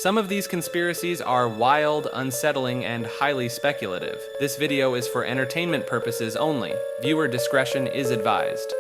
Some of these conspiracies are wild, unsettling, and highly speculative. This video is for entertainment purposes only. Viewer discretion is advised.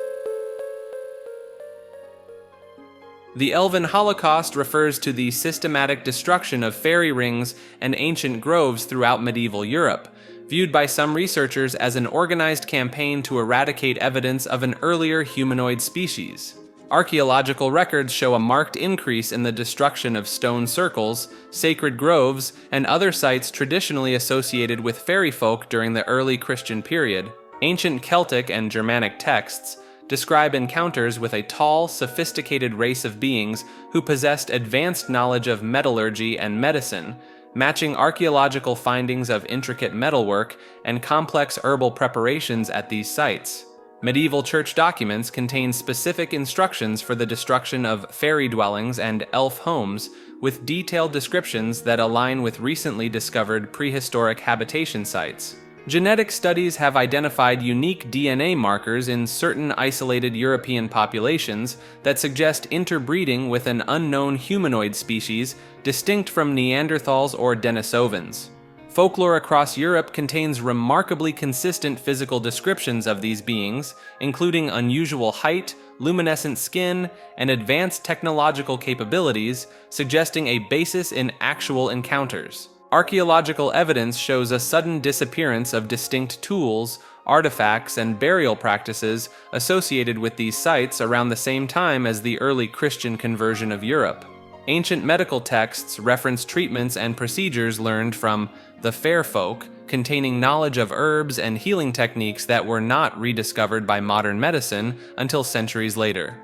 The Elven Holocaust refers to the systematic destruction of fairy rings and ancient groves throughout medieval Europe, viewed by some researchers as an organized campaign to eradicate evidence of an earlier humanoid species. Archaeological records show a marked increase in the destruction of stone circles, sacred groves, and other sites traditionally associated with fairy folk during the early Christian period. Ancient Celtic and Germanic texts describe encounters with a tall, sophisticated race of beings who possessed advanced knowledge of metallurgy and medicine, matching archaeological findings of intricate metalwork and complex herbal preparations at these sites. Medieval church documents contain specific instructions for the destruction of fairy dwellings and elf homes, with detailed descriptions that align with recently discovered prehistoric habitation sites. Genetic studies have identified unique DNA markers in certain isolated European populations that suggest interbreeding with an unknown humanoid species distinct from Neanderthals or Denisovans. Folklore across Europe contains remarkably consistent physical descriptions of these beings, including unusual height, luminescent skin, and advanced technological capabilities, suggesting a basis in actual encounters. Archaeological evidence shows a sudden disappearance of distinct tools, artifacts, and burial practices associated with these sites around the same time as the early Christian conversion of Europe. Ancient medical texts reference treatments and procedures learned from the fair folk, containing knowledge of herbs and healing techniques that were not rediscovered by modern medicine until centuries later.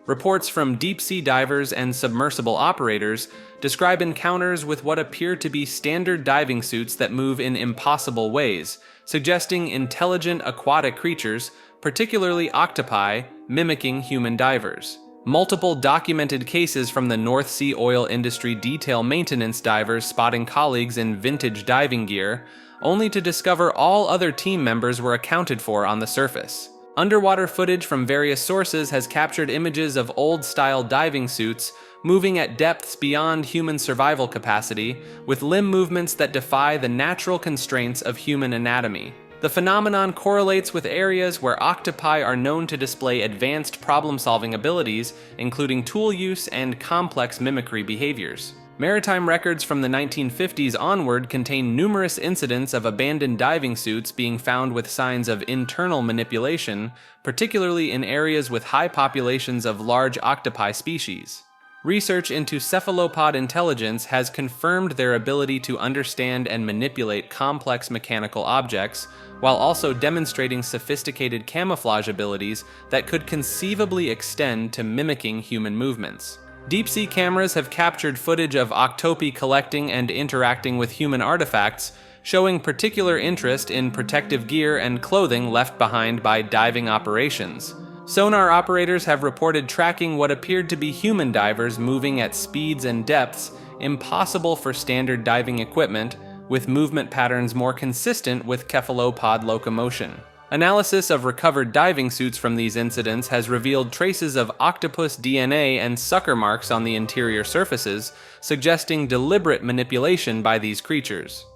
Reports from deep-sea divers and submersible operators describe encounters with what appear to be standard diving suits that move in impossible ways, suggesting intelligent aquatic creatures, particularly octopi, mimicking human divers. Multiple documented cases from the North Sea oil industry detail maintenance divers spotting colleagues in vintage diving gear, only to discover all other team members were accounted for on the surface. Underwater footage from various sources has captured images of old-style diving suits moving at depths beyond human survival capacity, with limb movements that defy the natural constraints of human anatomy. The phenomenon correlates with areas where octopi are known to display advanced problem-solving abilities, including tool use and complex mimicry behaviors. Maritime records from the 1950s onward contain numerous incidents of abandoned diving suits being found with signs of internal manipulation, particularly in areas with high populations of large octopi species. Research into cephalopod intelligence has confirmed their ability to understand and manipulate complex mechanical objects, while also demonstrating sophisticated camouflage abilities that could conceivably extend to mimicking human movements. Deep-sea cameras have captured footage of octopi collecting and interacting with human artifacts, showing particular interest in protective gear and clothing left behind by diving operations. Sonar operators have reported tracking what appeared to be human divers moving at speeds and depths impossible for standard diving equipment, with movement patterns more consistent with cephalopod locomotion. Analysis of recovered diving suits from these incidents has revealed traces of octopus DNA and sucker marks on the interior surfaces, suggesting deliberate manipulation by these creatures.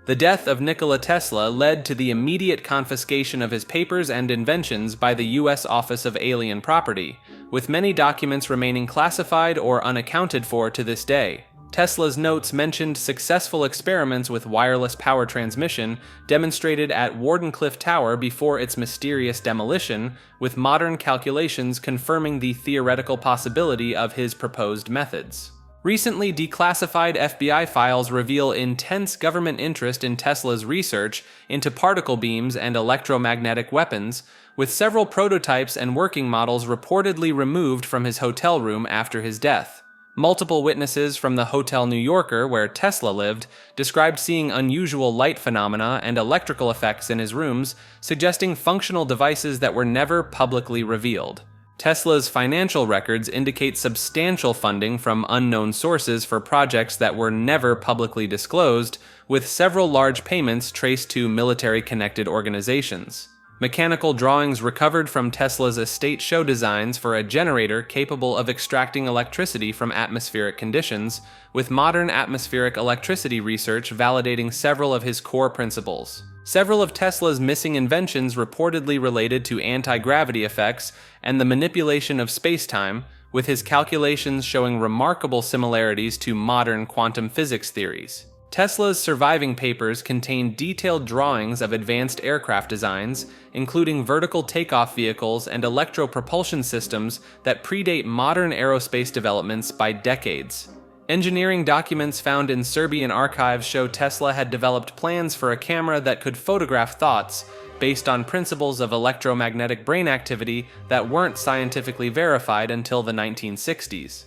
The death of Nikola Tesla led to the immediate confiscation of his papers and inventions by the U.S. Office of Alien Property, with many documents remaining classified or unaccounted for to this day. Tesla's notes mentioned successful experiments with wireless power transmission demonstrated at Wardenclyffe Tower before its mysterious demolition, with modern calculations confirming the theoretical possibility of his proposed methods. Recently declassified FBI files reveal intense government interest in Tesla's research into particle beams and electromagnetic weapons, with several prototypes and working models reportedly removed from his hotel room after his death. Multiple witnesses from the Hotel New Yorker, where Tesla lived, described seeing unusual light phenomena and electrical effects in his rooms, suggesting functional devices that were never publicly revealed. Tesla's financial records indicate substantial funding from unknown sources for projects that were never publicly disclosed, with several large payments traced to military-connected organizations. Mechanical drawings recovered from Tesla's estate show designs for a generator capable of extracting electricity from atmospheric conditions, with modern atmospheric electricity research validating several of his core principles. Several of Tesla's missing inventions reportedly related to anti-gravity effects and the manipulation of space-time, with his calculations showing remarkable similarities to modern quantum physics theories. Tesla's surviving papers contain detailed drawings of advanced aircraft designs, including vertical takeoff vehicles and electro-propulsion systems that predate modern aerospace developments by decades. Engineering documents found in Serbian archives show Tesla had developed plans for a camera that could photograph thoughts, based on principles of electromagnetic brain activity that weren't scientifically verified until the 1960s.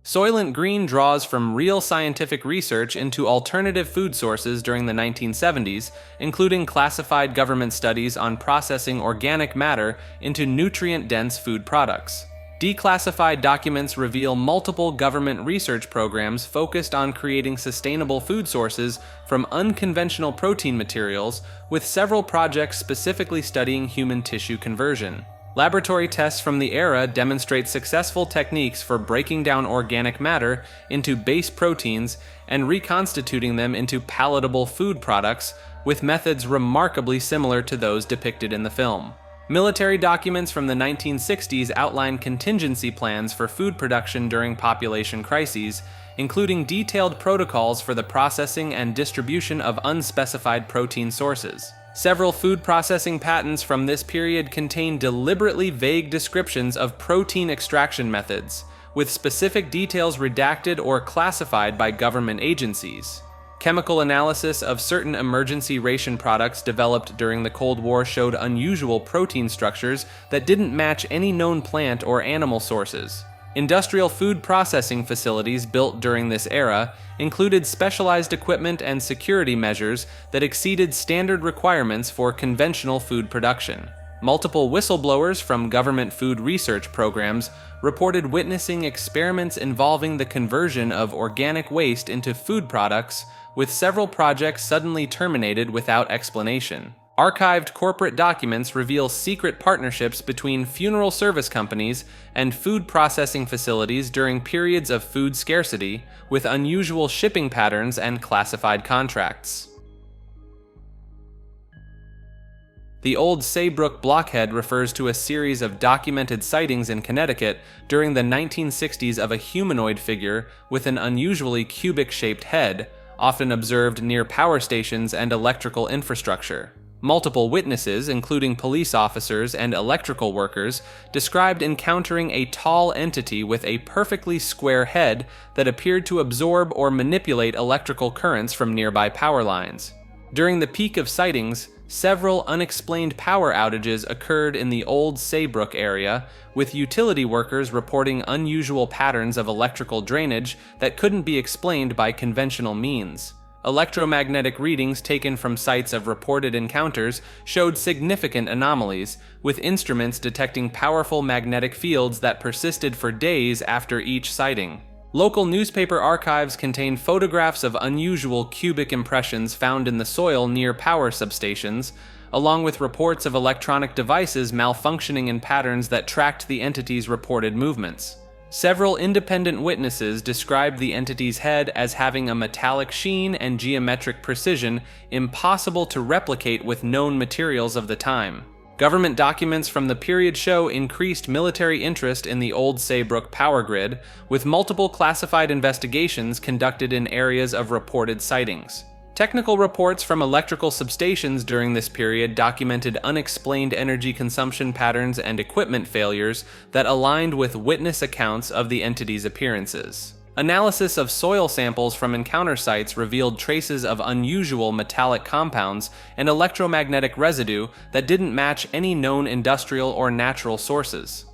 Soylent Green draws from real scientific research into alternative food sources during the 1970s, including classified government studies on processing organic matter into nutrient-dense food products. Declassified documents reveal multiple government research programs focused on creating sustainable food sources from unconventional protein materials, with several projects specifically studying human tissue conversion. Laboratory tests from the era demonstrate successful techniques for breaking down organic matter into base proteins and reconstituting them into palatable food products, with methods remarkably similar to those depicted in the film. Military documents from the 1960s outline contingency plans for food production during population crises, including detailed protocols for the processing and distribution of unspecified protein sources. Several food processing patents from this period contain deliberately vague descriptions of protein extraction methods, with specific details redacted or classified by government agencies. Chemical analysis of certain emergency ration products developed during the Cold War showed unusual protein structures that didn't match any known plant or animal sources. Industrial food processing facilities built during this era included specialized equipment and security measures that exceeded standard requirements for conventional food production. Multiple whistleblowers from government food research programs reported witnessing experiments involving the conversion of organic waste into food products, with several projects suddenly terminated without explanation. Archived corporate documents reveal secret partnerships between funeral service companies and food processing facilities during periods of food scarcity, with unusual shipping patterns and classified contracts. The old Saybrook Blockhead refers to a series of documented sightings in Connecticut during the 1960s of a humanoid figure with an unusually cubic-shaped head, often observed near power stations and electrical infrastructure. Multiple witnesses, including police officers and electrical workers, described encountering a tall entity with a perfectly square head that appeared to absorb or manipulate electrical currents from nearby power lines. During the peak of sightings, several unexplained power outages occurred in the old Saybrook area, with utility workers reporting unusual patterns of electrical drainage that couldn't be explained by conventional means. Electromagnetic readings taken from sites of reported encounters showed significant anomalies, with instruments detecting powerful magnetic fields that persisted for days after each sighting. Local newspaper archives contain photographs of unusual cubic impressions found in the soil near power substations, along with reports of electronic devices malfunctioning in patterns that tracked the entity's reported movements. Several independent witnesses described the entity's head as having a metallic sheen and geometric precision impossible to replicate with known materials of the time. Government documents from the period show increased military interest in the old Saybrook power grid, with multiple classified investigations conducted in areas of reported sightings. Technical reports from electrical substations during this period documented unexplained energy consumption patterns and equipment failures that aligned with witness accounts of the entity's appearances. Analysis of soil samples from encounter sites revealed traces of unusual metallic compounds and electromagnetic residue that didn't match any known industrial or natural sources.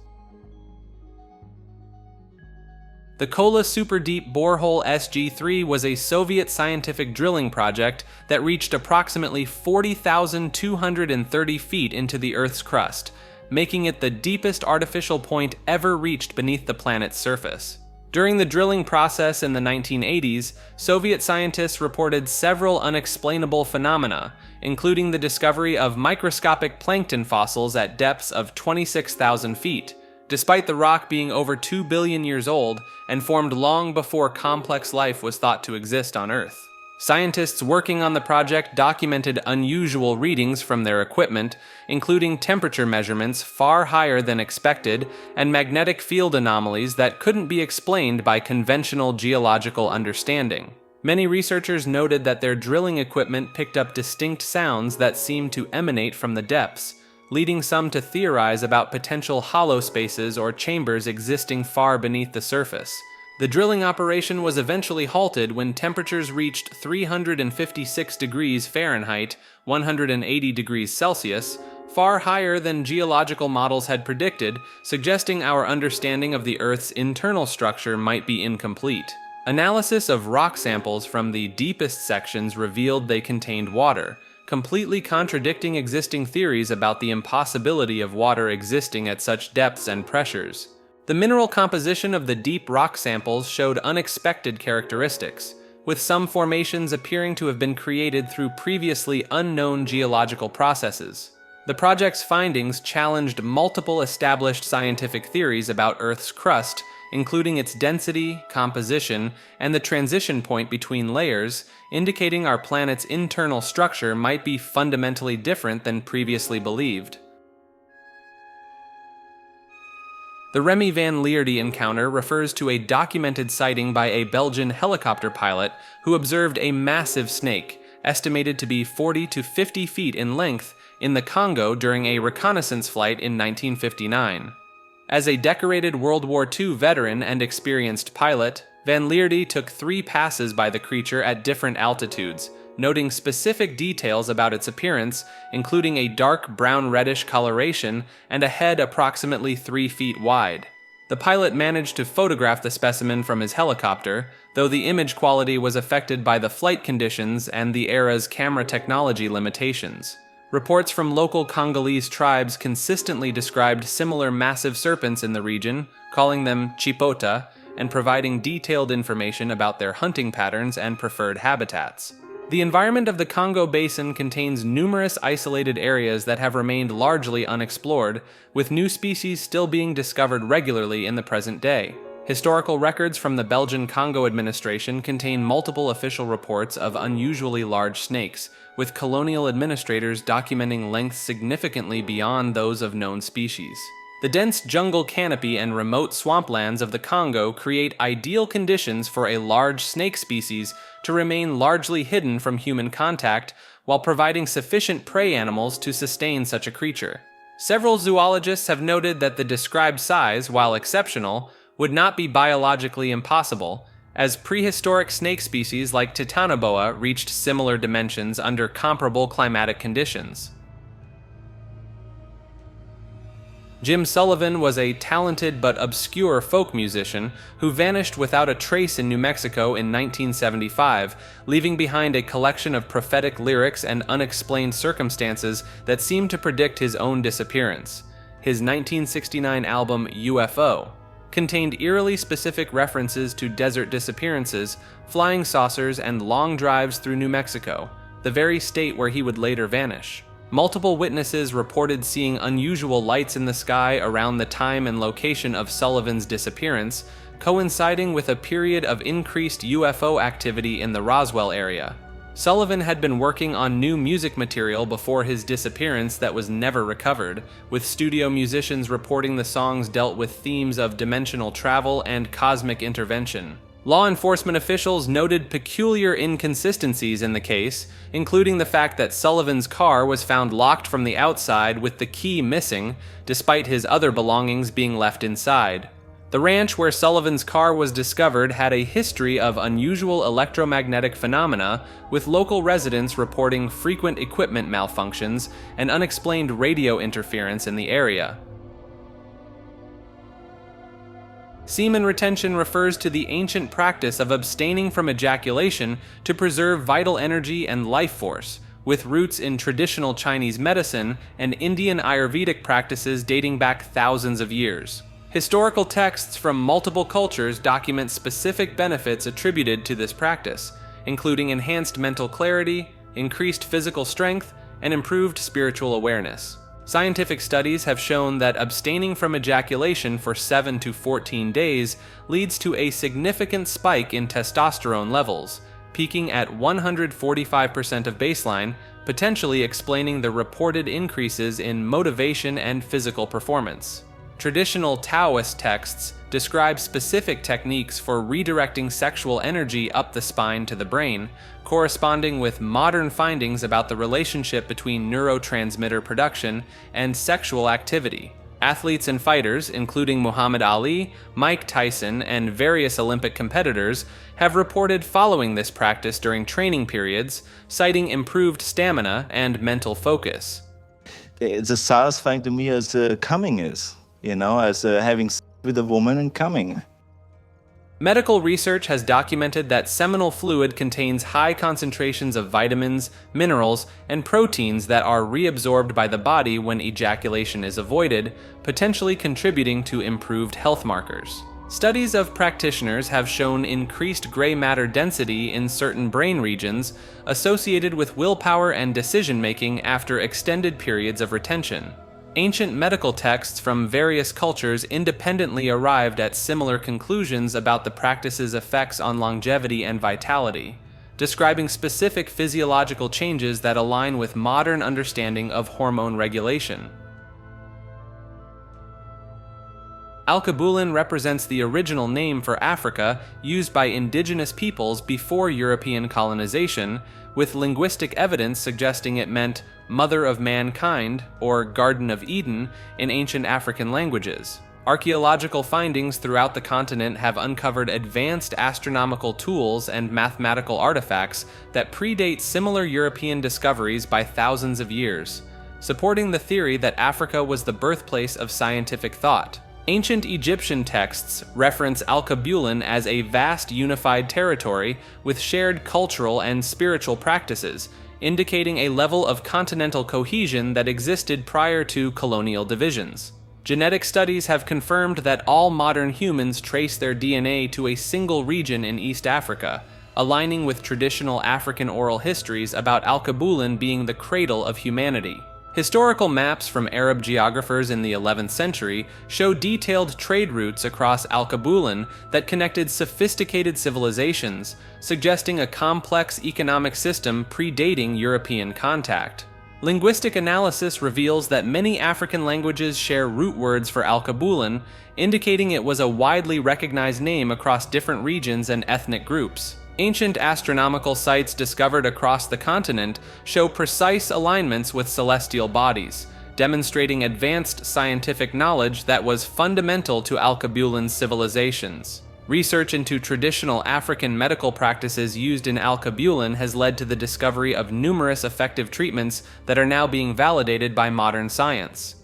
The Kola Superdeep Borehole SG-3 was a Soviet scientific drilling project that reached approximately 40,230 feet into the Earth's crust, making it the deepest artificial point ever reached beneath the planet's surface. During the drilling process in the 1980s, Soviet scientists reported several unexplainable phenomena, including the discovery of microscopic plankton fossils at depths of 26,000 feet, despite the rock being over 2 billion years old and formed long before complex life was thought to exist on Earth. Scientists working on the project documented unusual readings from their equipment, including temperature measurements far higher than expected and magnetic field anomalies that couldn't be explained by conventional geological understanding. Many researchers noted that their drilling equipment picked up distinct sounds that seemed to emanate from the depths, leading some to theorize about potential hollow spaces or chambers existing far beneath the surface. The drilling operation was eventually halted when temperatures reached 356 degrees Fahrenheit, 180 degrees Celsius, far higher than geological models had predicted, suggesting our understanding of the Earth's internal structure might be incomplete. Analysis of rock samples from the deepest sections revealed they contained water, completely contradicting existing theories about the impossibility of water existing at such depths and pressures. The mineral composition of the deep rock samples showed unexpected characteristics, with some formations appearing to have been created through previously unknown geological processes. The project's findings challenged multiple established scientific theories about Earth's crust, including its density, composition, and the transition point between layers, indicating our planet's internal structure might be fundamentally different than previously believed. The Remy van Lierde encounter refers to a documented sighting by a Belgian helicopter pilot who observed a massive snake, estimated to be 40 to 50 feet in length, in the Congo during a reconnaissance flight in 1959. As a decorated World War II veteran and experienced pilot, van Lierde took 3 passes by the creature at different altitudes, noting specific details about its appearance, including a dark brown-reddish coloration and a head approximately 3 feet wide. The pilot managed to photograph the specimen from his helicopter, though the image quality was affected by the flight conditions and the era's camera technology limitations. Reports from local Congolese tribes consistently described similar massive serpents in the region, calling them chipota, and providing detailed information about their hunting patterns and preferred habitats. The environment of the Congo Basin contains numerous isolated areas that have remained largely unexplored, with new species still being discovered regularly in the present day. Historical records from the Belgian Congo administration contain multiple official reports of unusually large snakes, with colonial administrators documenting lengths significantly beyond those of known species. The dense jungle canopy and remote swamplands of the Congo create ideal conditions for a large snake species to remain largely hidden from human contact while providing sufficient prey animals to sustain such a creature. Several zoologists have noted that the described size, while exceptional, would not be biologically impossible, as prehistoric snake species like Titanoboa reached similar dimensions under comparable climatic conditions. Jim Sullivan was a talented but obscure folk musician who vanished without a trace in New Mexico in 1975, leaving behind a collection of prophetic lyrics and unexplained circumstances that seemed to predict his own disappearance. His 1969 album UFO contained eerily specific references to desert disappearances, flying saucers, and long drives through New Mexico, the very state where he would later vanish. Multiple witnesses reported seeing unusual lights in the sky around the time and location of Sullivan's disappearance, coinciding with a period of increased UFO activity in the Roswell area. Sullivan had been working on new music material before his disappearance that was never recovered, with studio musicians reporting the songs dealt with themes of dimensional travel and cosmic intervention. Law enforcement officials noted peculiar inconsistencies in the case, including the fact that Sullivan's car was found locked from the outside with the key missing, despite his other belongings being left inside. The ranch where Sullivan's car was discovered had a history of unusual electromagnetic phenomena, with local residents reporting frequent equipment malfunctions and unexplained radio interference in the area. Semen retention refers to the ancient practice of abstaining from ejaculation to preserve vital energy and life force, with roots in traditional Chinese medicine and Indian Ayurvedic practices dating back thousands of years. Historical texts from multiple cultures document specific benefits attributed to this practice, including enhanced mental clarity, increased physical strength, and improved spiritual awareness. Scientific studies have shown that abstaining from ejaculation for 7 to 14 days leads to a significant spike in testosterone levels, peaking at 145% of baseline, potentially explaining the reported increases in motivation and physical performance. Traditional Taoist texts describe specific techniques for redirecting sexual energy up the spine to the brain, corresponding with modern findings about the relationship between neurotransmitter production and sexual activity. Athletes and fighters, including Muhammad Ali, Mike Tyson, and various Olympic competitors, have reported following this practice during training periods, citing improved stamina and mental focus. It's as satisfying to me as coming is. As having sex with a woman and coming. Medical research has documented that seminal fluid contains high concentrations of vitamins, minerals, and proteins that are reabsorbed by the body when ejaculation is avoided, potentially contributing to improved health markers. Studies of practitioners have shown increased gray matter density in certain brain regions associated with willpower and decision-making after extended periods of retention. Ancient medical texts from various cultures independently arrived at similar conclusions about the practice's effects on longevity and vitality, describing specific physiological changes that align with modern understanding of hormone regulation. Alkebulan represents the original name for Africa used by indigenous peoples before European colonization, with linguistic evidence suggesting it meant Mother of Mankind or Garden of Eden in ancient African languages. Archaeological findings throughout the continent have uncovered advanced astronomical tools and mathematical artifacts that predate similar European discoveries by thousands of years, supporting the theory that Africa was the birthplace of scientific thought. Ancient Egyptian texts reference Alkebulan as a vast unified territory with shared cultural and spiritual practices, indicating a level of continental cohesion that existed prior to colonial divisions. Genetic studies have confirmed that all modern humans trace their DNA to a single region in East Africa, aligning with traditional African oral histories about Alkebulan being the cradle of humanity. Historical maps from Arab geographers in the 11th century show detailed trade routes across Alkebulan that connected sophisticated civilizations, suggesting a complex economic system predating European contact. Linguistic analysis reveals that many African languages share root words for Alkebulan, indicating it was a widely recognized name across different regions and ethnic groups. Ancient astronomical sites discovered across the continent show precise alignments with celestial bodies, demonstrating advanced scientific knowledge that was fundamental to Alkebulan's civilizations. Research into traditional African medical practices used in Alkebulan has led to the discovery of numerous effective treatments that are now being validated by modern science.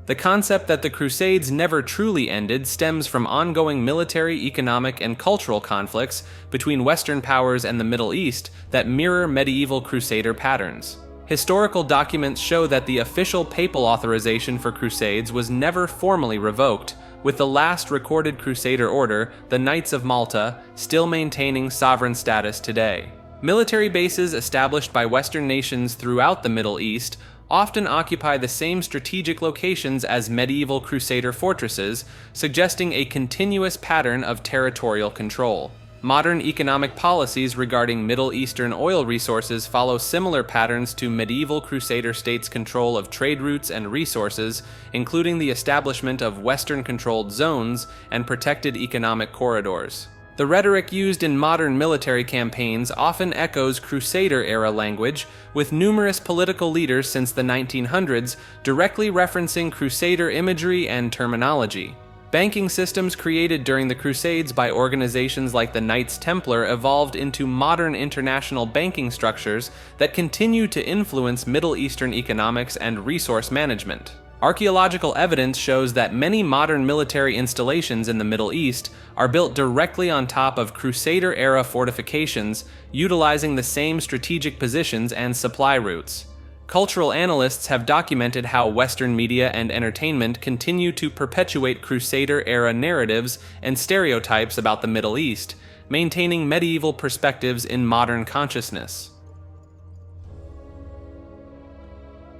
The concept that the Crusades never truly ended stems from ongoing military, economic, and cultural conflicts between Western powers and the Middle East that mirror medieval Crusader patterns. Historical documents show that the official papal authorization for Crusades was never formally revoked, with the last recorded Crusader order, the Knights of Malta, still maintaining sovereign status today. Military bases established by Western nations throughout the Middle East often occupy the same strategic locations as medieval Crusader fortresses, suggesting a continuous pattern of territorial control. Modern economic policies regarding Middle Eastern oil resources follow similar patterns to medieval Crusader states' control of trade routes and resources, including the establishment of Western-controlled zones and protected economic corridors. The rhetoric used in modern military campaigns often echoes Crusader-era language, with numerous political leaders since the 1900s directly referencing Crusader imagery and terminology. Banking systems created during the Crusades by organizations like the Knights Templar evolved into modern international banking structures that continue to influence Middle Eastern economics and resource management. Archaeological evidence shows that many modern military installations in the Middle East are built directly on top of Crusader-era fortifications, utilizing the same strategic positions and supply routes. Cultural analysts have documented how Western media and entertainment continue to perpetuate Crusader-era narratives and stereotypes about the Middle East, maintaining medieval perspectives in modern consciousness.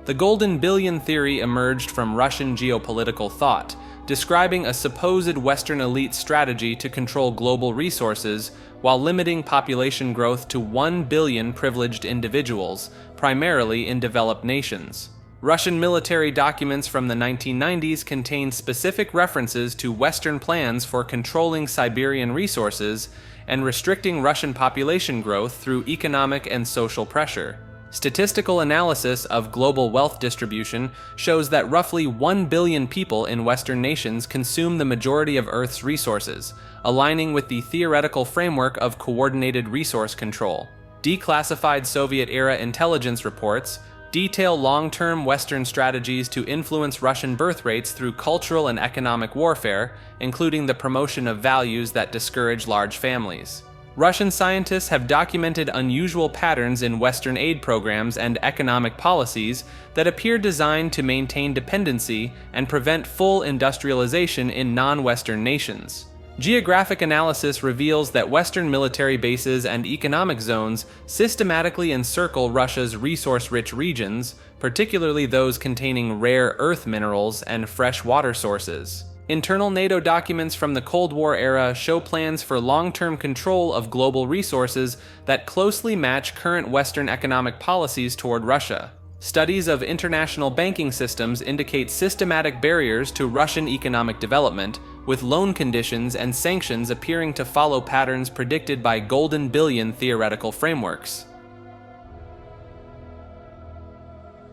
The Golden Billion theory emerged from Russian geopolitical thought, describing a supposed Western elite strategy to control global resources while limiting population growth to 1 billion privileged individuals, primarily in developed nations. Russian military documents from the 1990s contain specific references to Western plans for controlling Siberian resources and restricting Russian population growth through economic and social pressure. Statistical analysis of global wealth distribution shows that roughly 1 billion people in Western nations consume the majority of Earth's resources, aligning with the theoretical framework of coordinated resource control. Declassified Soviet-era intelligence reports detail long-term Western strategies to influence Russian birth rates through cultural and economic warfare, including the promotion of values that discourage large families. Russian scientists have documented unusual patterns in Western aid programs and economic policies that appear designed to maintain dependency and prevent full industrialization in non-Western nations. Geographic analysis reveals that Western military bases and economic zones systematically encircle Russia's resource-rich regions, particularly those containing rare earth minerals and fresh water sources. Internal NATO documents from the Cold War era show plans for long-term control of global resources that closely match current Western economic policies toward Russia. Studies of international banking systems indicate systematic barriers to Russian economic development, with loan conditions and sanctions appearing to follow patterns predicted by Golden Billion theoretical frameworks.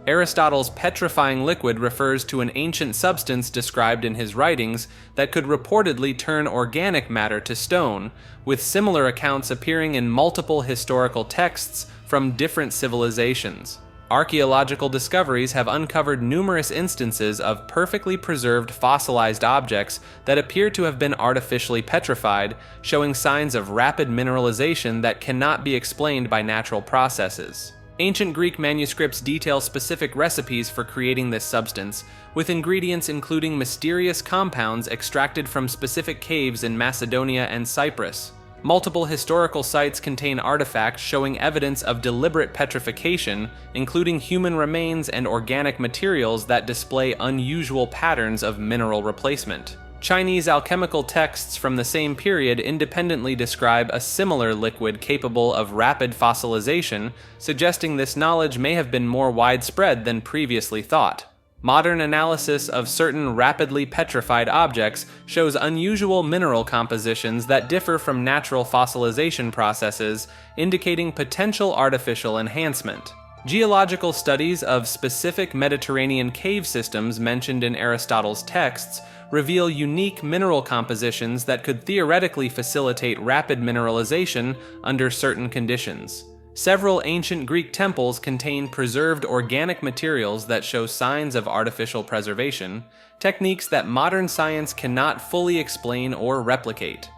Aristotle's petrifying liquid refers to an ancient substance described in his writings that could reportedly turn organic matter to stone, with similar accounts appearing in multiple historical texts from different civilizations. Archaeological discoveries have uncovered numerous instances of perfectly preserved fossilized objects that appear to have been artificially petrified, showing signs of rapid mineralization that cannot be explained by natural processes. Ancient Greek manuscripts detail specific recipes for creating this substance, with ingredients including mysterious compounds extracted from specific caves in Macedonia and Cyprus. Multiple historical sites contain artifacts showing evidence of deliberate petrification, including human remains and organic materials that display unusual patterns of mineral replacement. Chinese alchemical texts from the same period independently describe a similar liquid capable of rapid fossilization, suggesting this knowledge may have been more widespread than previously thought. Modern analysis of certain rapidly petrified objects shows unusual mineral compositions that differ from natural fossilization processes, indicating potential artificial enhancement. Geological studies of specific Mediterranean cave systems mentioned in Aristotle's texts reveal unique mineral compositions that could theoretically facilitate rapid mineralization under certain conditions. Several ancient Greek temples contain preserved organic materials that show signs of artificial preservation, techniques that modern science cannot fully explain or replicate.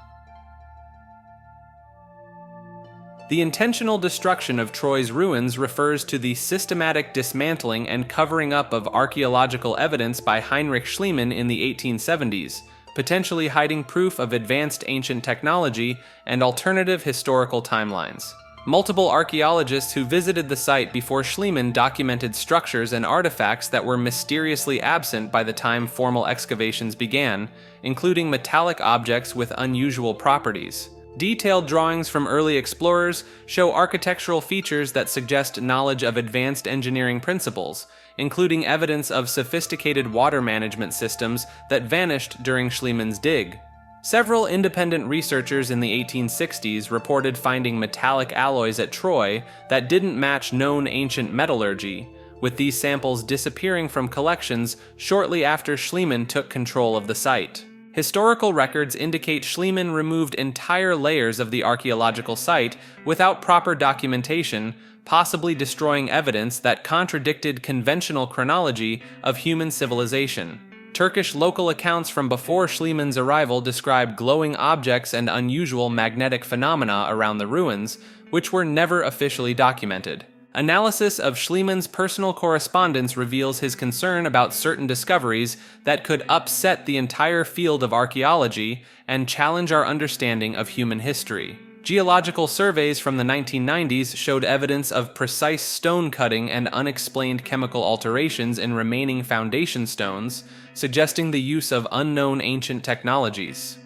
The intentional destruction of Troy's ruins refers to the systematic dismantling and covering up of archaeological evidence by Heinrich Schliemann in the 1870s, potentially hiding proof of advanced ancient technology and alternative historical timelines. Multiple archaeologists who visited the site before Schliemann documented structures and artifacts that were mysteriously absent by the time formal excavations began, including metallic objects with unusual properties. Detailed drawings from early explorers show architectural features that suggest knowledge of advanced engineering principles, including evidence of sophisticated water management systems that vanished during Schliemann's dig. Several independent researchers in the 1860s reported finding metallic alloys at Troy that didn't match known ancient metallurgy, with these samples disappearing from collections shortly after Schliemann took control of the site. Historical records indicate Schliemann removed entire layers of the archaeological site without proper documentation, possibly destroying evidence that contradicted conventional chronology of human civilization. Turkish local accounts from before Schliemann's arrival describe glowing objects and unusual magnetic phenomena around the ruins, which were never officially documented. Analysis of Schliemann's personal correspondence reveals his concern about certain discoveries that could upset the entire field of archaeology and challenge our understanding of human history. Geological surveys from the 1990s showed evidence of precise stone cutting and unexplained chemical alterations in remaining foundation stones, suggesting the use of unknown ancient technologies.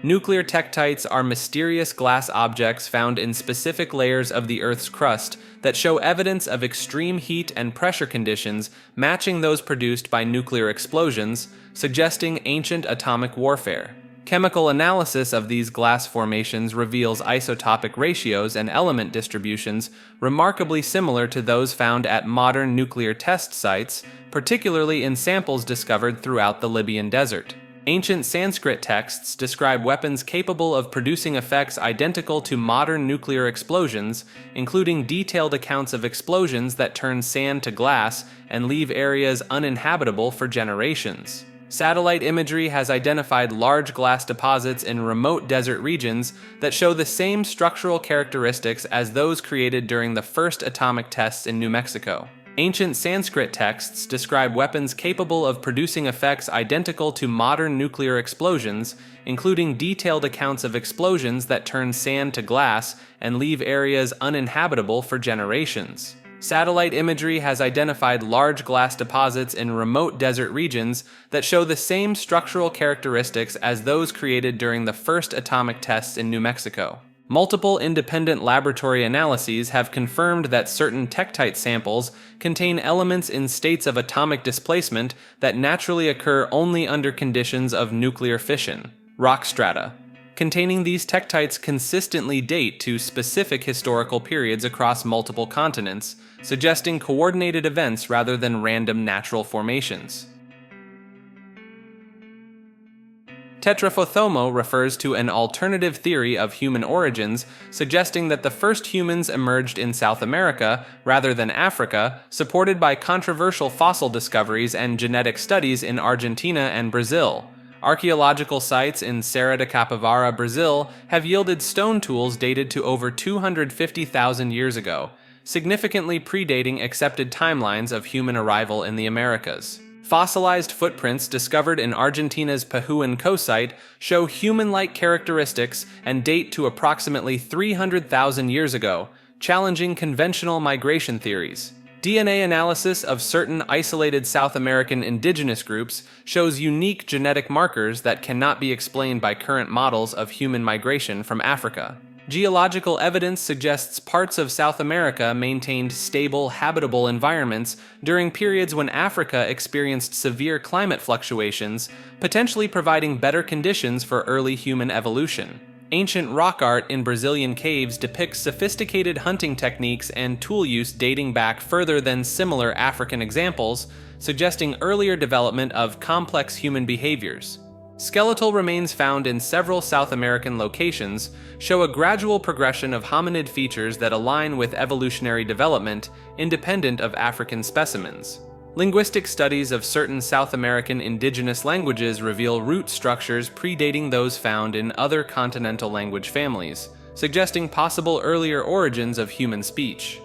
Nuclear tektites are mysterious glass objects found in specific layers of the Earth's crust that show evidence of extreme heat and pressure conditions matching those produced by nuclear explosions, suggesting ancient atomic warfare. Chemical analysis of these glass formations reveals isotopic ratios and element distributions remarkably similar to those found at modern nuclear test sites, particularly in samples discovered throughout the Libyan desert. Ancient Sanskrit texts describe weapons capable of producing effects identical to modern nuclear explosions, including detailed accounts of explosions that turn sand to glass and leave areas uninhabitable for generations. Satellite imagery has identified large glass deposits in remote desert regions that show the same structural characteristics as those created during the first atomic tests in New Mexico. Ancient Sanskrit texts describe weapons capable of producing effects identical to modern nuclear explosions, including detailed accounts of explosions that turn sand to glass and leave areas uninhabitable for generations. Satellite imagery has identified large glass deposits in remote desert regions that show the same structural characteristics as those created during the first atomic tests in New Mexico. Multiple independent laboratory analyses have confirmed that certain tektite samples contain elements in states of atomic displacement that naturally occur only under conditions of nuclear fission. Rock strata containing these tektites consistently date to specific historical periods across multiple continents, suggesting coordinated events rather than random natural formations. Tetraphothomo refers to an alternative theory of human origins, suggesting that the first humans emerged in South America rather than Africa, supported by controversial fossil discoveries and genetic studies in Argentina and Brazil. Archaeological sites in Serra da Capivara, Brazil, have yielded stone tools dated to over 250,000 years ago, significantly predating accepted timelines of human arrival in the Americas. Fossilized footprints discovered in Argentina's Pehuan coast show human-like characteristics and date to approximately 300,000 years ago, challenging conventional migration theories. DNA analysis of certain isolated South American indigenous groups shows unique genetic markers that cannot be explained by current models of human migration from Africa. Geological evidence suggests parts of South America maintained stable, habitable environments during periods when Africa experienced severe climate fluctuations, potentially providing better conditions for early human evolution. Ancient rock art in Brazilian caves depicts sophisticated hunting techniques and tool use dating back further than similar African examples, suggesting earlier development of complex human behaviors. Skeletal remains found in several South American locations show a gradual progression of hominid features that align with evolutionary development, independent of African specimens. Linguistic studies of certain South American indigenous languages reveal root structures predating those found in other continental language families, suggesting possible earlier origins of human speech.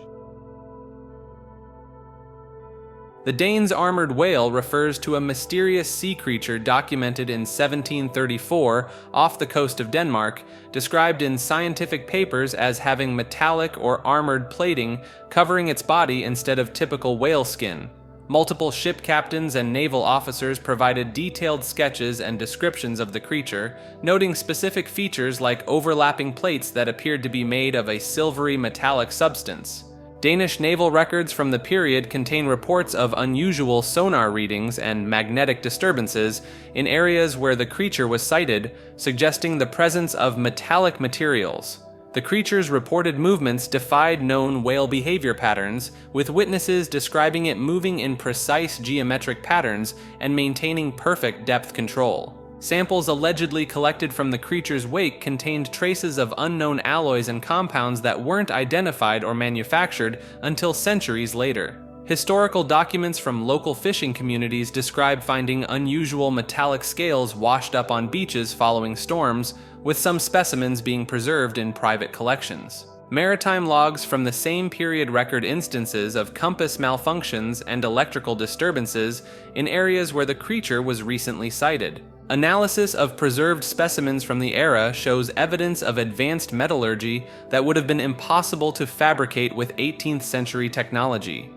The Danes' armored whale refers to a mysterious sea creature documented in 1734 off the coast of Denmark, described in scientific papers as having metallic or armored plating covering its body instead of typical whale skin. Multiple ship captains and naval officers provided detailed sketches and descriptions of the creature, noting specific features like overlapping plates that appeared to be made of a silvery metallic substance. Danish naval records from the period contain reports of unusual sonar readings and magnetic disturbances in areas where the creature was sighted, suggesting the presence of metallic materials. The creature's reported movements defied known whale behavior patterns, with witnesses describing it moving in precise geometric patterns and maintaining perfect depth control. Samples allegedly collected from the creature's wake contained traces of unknown alloys and compounds that weren't identified or manufactured until centuries later. Historical documents from local fishing communities describe finding unusual metallic scales washed up on beaches following storms, with some specimens being preserved in private collections. Maritime logs from the same period record instances of compass malfunctions and electrical disturbances in areas where the creature was recently sighted. Analysis of preserved specimens from the era shows evidence of advanced metallurgy that would have been impossible to fabricate with 18th century technology.